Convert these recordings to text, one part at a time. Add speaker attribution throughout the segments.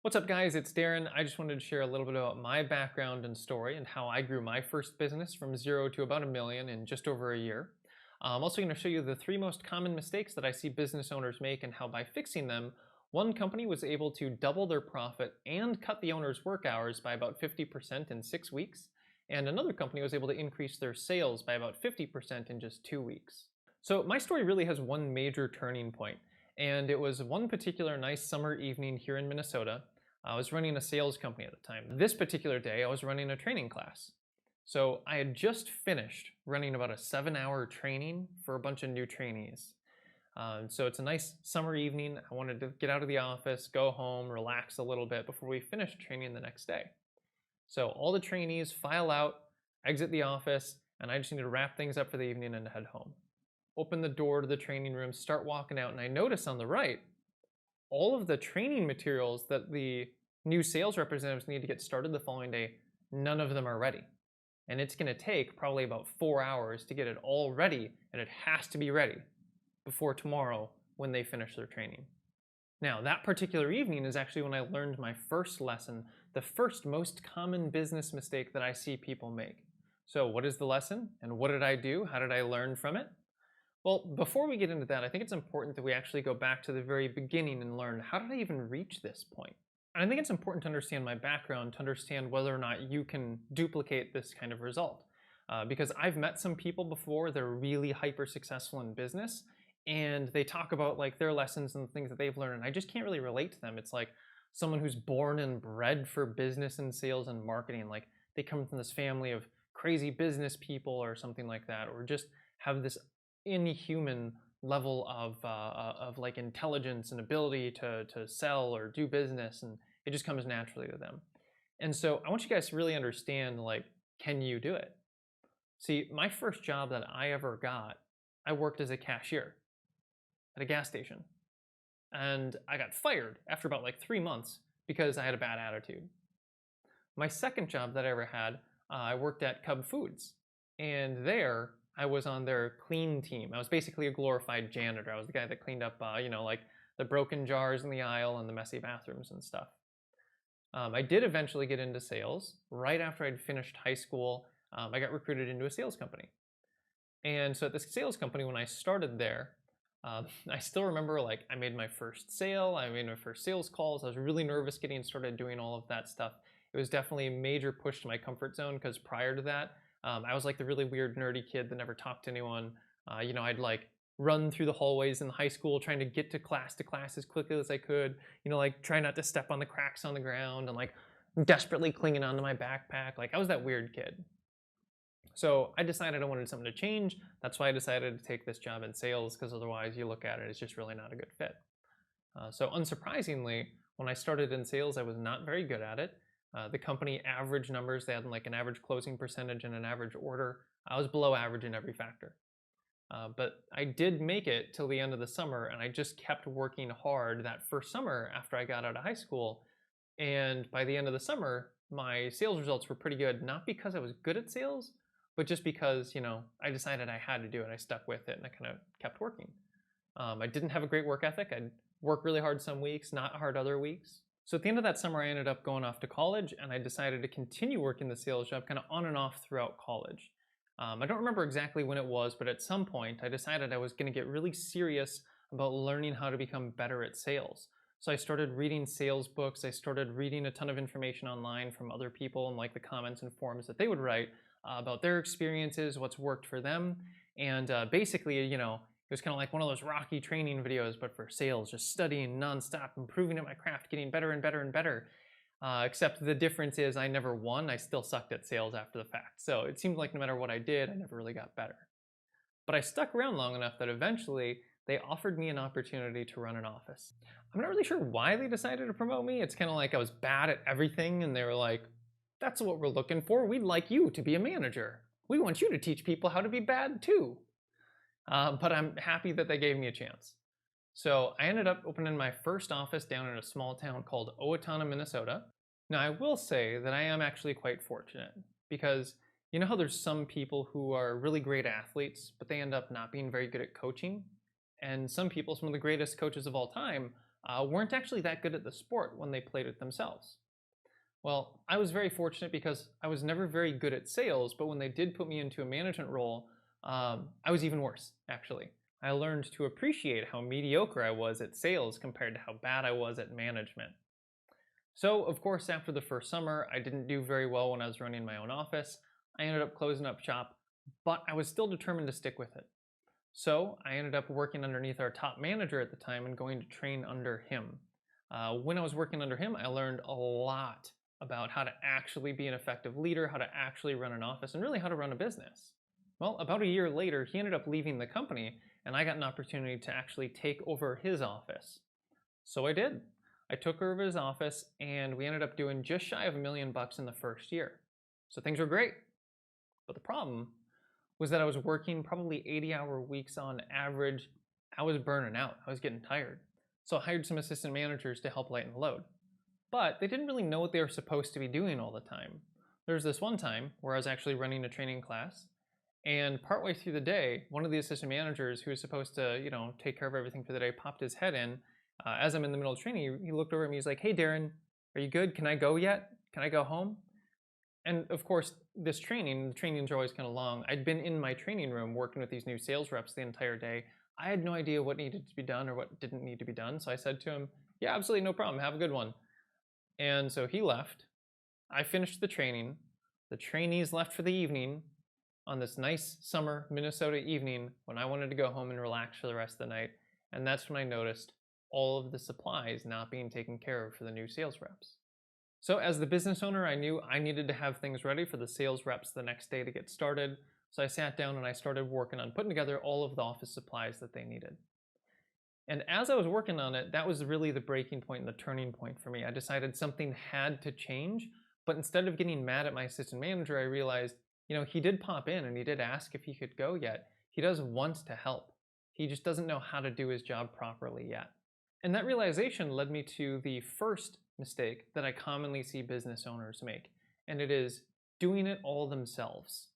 Speaker 1: What's up, guys? It's Darren. I just wanted to share a little bit about my background and story and how I grew my first business from zero to about 1 million in just over a year. I'm also going to show you the three most common mistakes that I see business owners make and how by fixing them, one company was able to double their profit and cut the owner's work hours by about 50% in 6 weeks, and another company was able to increase their sales by about 50% in just 2 weeks. So my story really has one major turning point, and it was one particular nice summer evening here in Minnesota. I was running a sales company at the time. This particular day, I was running a training class. So I had just finished running about a 7-hour training for a bunch of new trainees. So it's a nice summer evening. I wanted to get out of the office, go home, relax a little bit before we finished training the next day. So all the trainees file out, exit the office, and I just need to wrap things up for the evening and head home. Open the door to the training room, start walking out, and I notice on the right, all of the training materials that the new sales representatives need to get started the following day, none of them are ready. And it's going to take probably about 4 hours to get it all ready, and it has to be ready before tomorrow when they finish their training. Now, that particular evening is actually when I learned my first lesson, the first most common business mistake that I see people make. So what is the lesson, and what did I do? How did I learn from it? Well, before we get into that, I think it's important that we actually go back to the very beginning and learn, how did I even reach this point? And I think it's important to understand my background to understand whether or not you can duplicate this kind of result. Because I've met some people before that are really hyper successful in business, and they talk about like their lessons and the things that they've learned, and I just can't really relate to them. It's like someone who's born and bred for business and sales and marketing. Like they come from this family of crazy business people or something like that, or just have this inhuman level of like intelligence and ability to sell or do business, and it just comes naturally to them. And so I want you guys to really understand, like, can you do it? See, my first job that I ever got, I worked as a cashier at a gas station, and I got fired after about like 3 months because I had a bad attitude. My second job that I ever had, I worked at Cub Foods, and there I was on their clean team. I was basically a glorified janitor. I was the guy that cleaned up, like the broken jars in the aisle and the messy bathrooms and stuff. I did eventually get into sales. Right after I'd finished high school, I got recruited into a sales company. And so at this sales company, when I started there, I still remember, like, I made my first sale, I made my first sales calls. I was really nervous getting started doing all of that stuff. It was definitely a major push to my comfort zone, because prior to that, I was like the really weird, nerdy kid that never talked to anyone. I'd like run through the hallways in high school trying to get to class as quickly as I could, like try not to step on the cracks on the ground and like desperately clinging onto my backpack. Like I was that weird kid. So I decided I wanted something to change. That's why I decided to take this job in sales, because otherwise you look at it, it's just really not a good fit. So unsurprisingly, when I started in sales, I was not very good at it. The company average numbers, they had like an average closing percentage and an average order. I was below average in every factor. But I did make it till the end of the summer, and I just kept working hard that first summer after I got out of high school. And by the end of the summer, my sales results were pretty good, not because I was good at sales, but just because, I decided I had to do it. I stuck with it and I kind of kept working. I didn't have a great work ethic. I'd work really hard some weeks, not hard other weeks. So at the end of that summer, I ended up going off to college, and I decided to continue working the sales job kind of on and off throughout college. I don't remember exactly when it was, but at some point I decided I was going to get really serious about learning how to become better at sales. So I started reading sales books. I started reading a ton of information online from other people and like the comments and forums that they would write about their experiences, what's worked for them. And basically, it was kind of like one of those Rocky training videos, but for sales, just studying nonstop, improving at my craft, getting better and better and better. Except the difference is I never won. I still sucked at sales after the fact. So it seemed like no matter what I did, I never really got better. But I stuck around long enough that eventually they offered me an opportunity to run an office. I'm not really sure why they decided to promote me. It's kind of like I was bad at everything, and they were like, that's what we're looking for. We'd like you to be a manager. We want you to teach people how to be bad too. But I'm happy that they gave me a chance. So I ended up opening my first office down in a small town called Owatonna, Minnesota. Now I will say that I am actually quite fortunate, because you know how there's some people who are really great athletes, but they end up not being very good at coaching? And some people, some of the greatest coaches of all time, weren't actually that good at the sport when they played it themselves. Well, I was very fortunate because I was never very good at sales, but when they did put me into a management role, I was even worse, actually. I learned to appreciate how mediocre I was at sales compared to how bad I was at management. So, of course, after the first summer, I didn't do very well when I was running my own office. I ended up closing up shop, but I was still determined to stick with it. So, I ended up working underneath our top manager at the time and going to train under him. When I was working under him, I learned a lot about how to actually be an effective leader, how to actually run an office, and really how to run a business. Well, about a year later, he ended up leaving the company, and I got an opportunity to actually take over his office. So I did. I took over his office, and we ended up doing just shy of $1 million in the first year. So things were great. But the problem was that I was working probably 80-hour weeks on average. I was burning out. I was getting tired. So I hired some assistant managers to help lighten the load. But they didn't really know what they were supposed to be doing all the time. There was this one time where I was actually running a training class, and partway through the day, one of the assistant managers who was supposed to, take care of everything for the day popped his head in. As I'm in the middle of training, he looked over at me. He's like, "Hey, Darren, are you good? Can I go yet? Can I go home?" And of course, the trainings are always kind of long. I'd been in my training room working with these new sales reps the entire day. I had no idea what needed to be done or what didn't need to be done. So I said to him, "Yeah, absolutely no problem. Have a good one." And so he left. I finished the training. The trainees left for the evening on this nice summer Minnesota evening when I wanted to go home and relax for the rest of the night. And that's when I noticed all of the supplies not being taken care of for the new sales reps. So, as the business owner, I knew I needed to have things ready for the sales reps the next day to get started. So, I sat down and I started working on putting together all of the office supplies that they needed. And as I was working on it, that was really the breaking point and the turning point for me. I decided something had to change, but instead of getting mad at my assistant manager, I realized, he did pop in and he did ask if he could go yet. He does want to help. He just doesn't know how to do his job properly yet. And that realization led me to the first mistake that I commonly see business owners make, and it is doing it all themselves.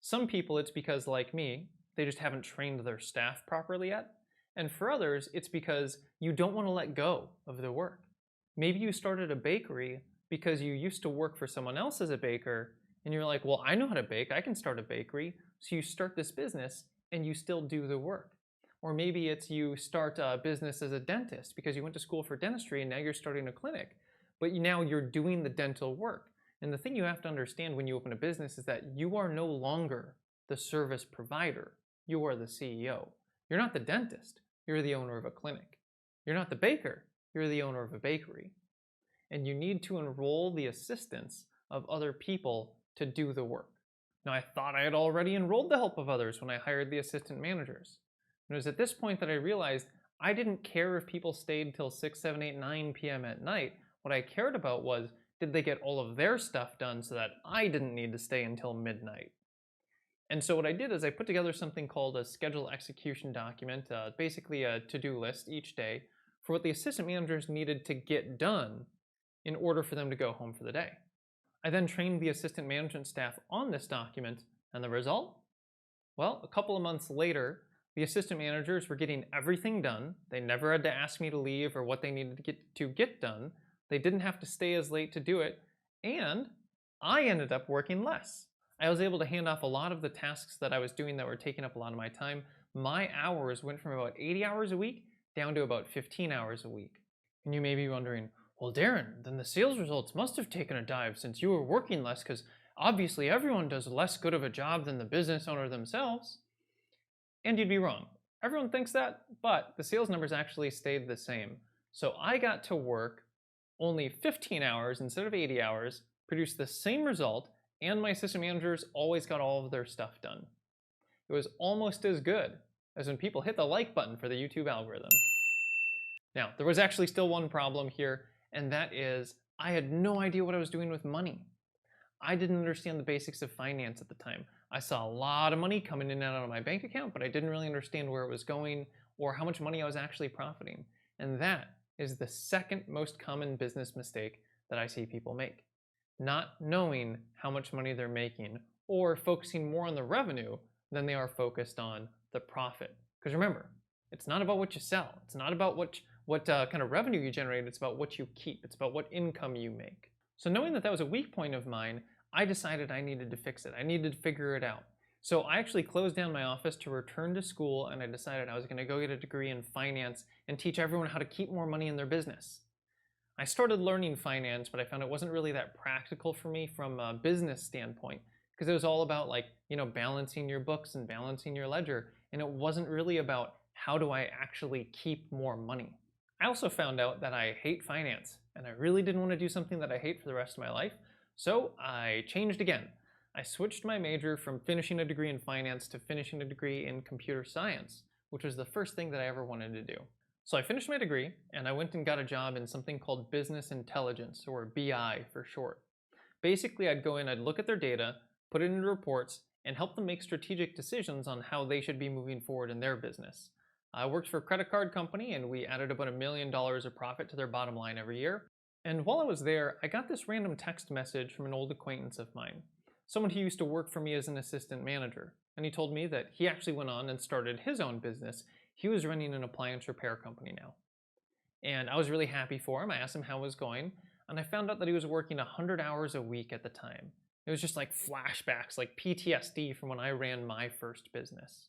Speaker 1: Some people, it's because, like me, they just haven't trained their staff properly yet. And for others, it's because you don't want to let go of the work. Maybe you started a bakery because you used to work for someone else as a baker, and you're like, well, I know how to bake, I can start a bakery. So you start this business and you still do the work. Or maybe it's you start a business as a dentist because you went to school for dentistry and now you're starting a clinic. But now you're doing the dental work. And the thing you have to understand when you open a business is that you are no longer the service provider. You are the CEO. You're not the dentist. You're the owner of a clinic. You're not the baker. You're the owner of a bakery. And you need to enroll the assistance of other people to do the work. Now, I thought I had already enrolled the help of others when I hired the assistant managers. And it was at this point that I realized I didn't care if people stayed till 6, 7, 8, 9 p.m. at night. What I cared about was, did they get all of their stuff done so that I didn't need to stay until midnight? And so what I did is I put together something called a schedule execution document, basically a to-do list each day for what the assistant managers needed to get done in order for them to go home for the day. I then trained the assistant management staff on this document, and the result? Well, a couple of months later, the assistant managers were getting everything done. They never had to ask me to leave or what they needed to get done. They didn't have to stay as late to do it, and I ended up working less. I was able to hand off a lot of the tasks that I was doing that were taking up a lot of my time. My hours went from about 80 hours a week down to about 15 hours a week. And you may be wondering, well, Darren, then the sales results must have taken a dive since you were working less, because obviously everyone does less good of a job than the business owner themselves. And you'd be wrong. Everyone thinks that, but the sales numbers actually stayed the same. So I got to work only 15 hours instead of 80 hours, produce the same result, and my assistant managers always got all of their stuff done. It was almost as good as when people hit the like button for the YouTube algorithm. Now, there was actually still one problem here, and that is I had no idea what I was doing with money. I didn't understand the basics of finance at the time. I saw a lot of money coming in and out of my bank account, but I didn't really understand where it was going or how much money I was actually profiting. And that is the second most common business mistake that I see people make. Not knowing how much money they're making or focusing more on the revenue than they are focused on the profit. Because remember, it's not about what you sell. It's not about what kind of revenue you generate. It's about what you keep. It's about what income you make. So knowing that that was a weak point of mine, I decided I needed to fix it. I needed to figure it out. So I actually closed down my office to return to school, and I decided I was going to go get a degree in finance and teach everyone how to keep more money in their business. I started learning finance, but I found it wasn't really that practical for me from a business standpoint, because it was all about balancing your books and balancing your ledger, and it wasn't really about how do I actually keep more money. I also found out that I hate finance, and I really didn't want to do something that I hate for the rest of my life, so I changed again. I switched my major from finishing a degree in finance to finishing a degree in computer science, which was the first thing that I ever wanted to do. So I finished my degree, and I went and got a job in something called business intelligence, or BI for short. Basically, I'd go in, I'd look at their data, put it into reports, and help them make strategic decisions on how they should be moving forward in their business. I worked for a credit card company, and we added about $1 million of profit to their bottom line every year. And while I was there, I got this random text message from an old acquaintance of mine, someone who used to work for me as an assistant manager. And he told me that he actually went on and started his own business. He was running an appliance repair company now. And I was really happy for him. I asked him how it was going, and I found out that he was working 100 hours a week at the time. It was just like flashbacks, like PTSD from when I ran my first business.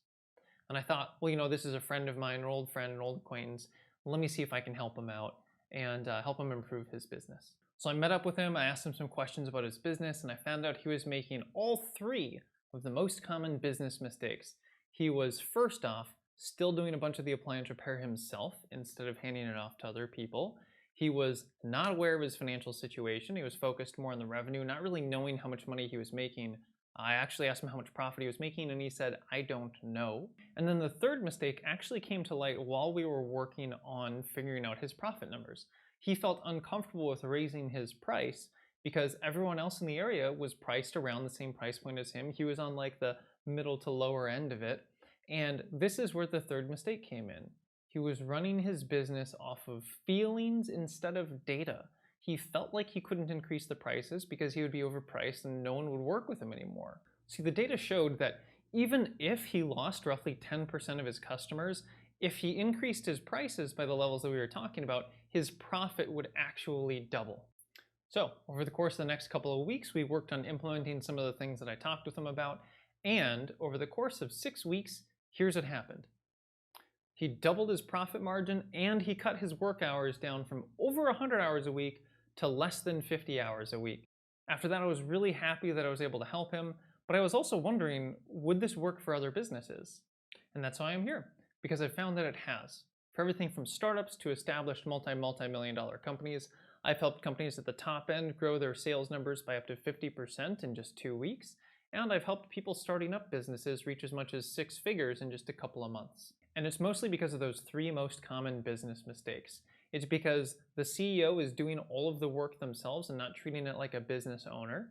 Speaker 1: And I thought, well, this is a friend of mine, an old friend, an old acquaintance. Let me see if I can help him out and help him improve his business. So I met up with him, I asked him some questions about his business, and I found out he was making all three of the most common business mistakes. He was, first off, still doing a bunch of the appliance repair himself instead of handing it off to other people. He was not aware of his financial situation. He was focused more on the revenue, not really knowing how much money he was making. I actually asked him how much profit he was making, and he said, I don't know. And then the third mistake actually came to light while we were working on figuring out his profit numbers. He felt uncomfortable with raising his price because everyone else in the area was priced around the same price point as him. He was on the middle to lower end of it. And this is where the third mistake came in. He was running his business off of feelings instead of data. He felt like he couldn't increase the prices because he would be overpriced and no one would work with him anymore. See, the data showed that even if he lost roughly 10% of his customers, if he increased his prices by the levels that we were talking about, his profit would actually double. So over the course of the next couple of weeks, we worked on implementing some of the things that I talked with him about. And over the course of 6 weeks, here's what happened. He doubled his profit margin and he cut his work hours down from over 100 hours a week to less than 50 hours a week. After that, I was really happy that I was able to help him, but I was also wondering, would this work for other businesses? And that's why I'm here, because I found that it has. For everything from startups to established multi-million dollar companies, I've helped companies at the top end grow their sales numbers by up to 50% in just 2 weeks, and I've helped people starting up businesses reach as much as 6 figures in just a couple of months. And it's mostly because of those 3 most common business mistakes. It's because the CEO is doing all of the work themselves and not treating it like a business owner.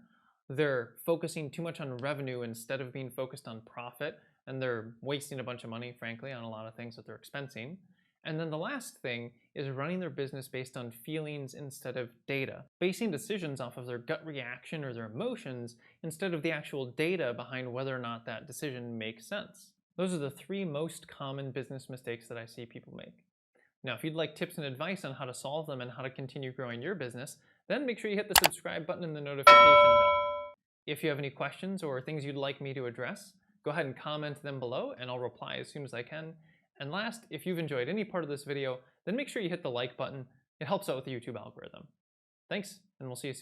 Speaker 1: They're focusing too much on revenue instead of being focused on profit, and they're wasting a bunch of money, frankly, on a lot of things that they're expensing. And then the last thing is running their business based on feelings instead of data, basing decisions off of their gut reaction or their emotions instead of the actual data behind whether or not that decision makes sense. Those are the 3 most common business mistakes that I see people make. Now, if you'd like tips and advice on how to solve them and how to continue growing your business, then make sure you hit the subscribe button and the notification bell. If you have any questions or things you'd like me to address, go ahead and comment them below and I'll reply as soon as I can. And last, if you've enjoyed any part of this video, then make sure you hit the like button. It helps out with the YouTube algorithm. Thanks, and we'll see you soon.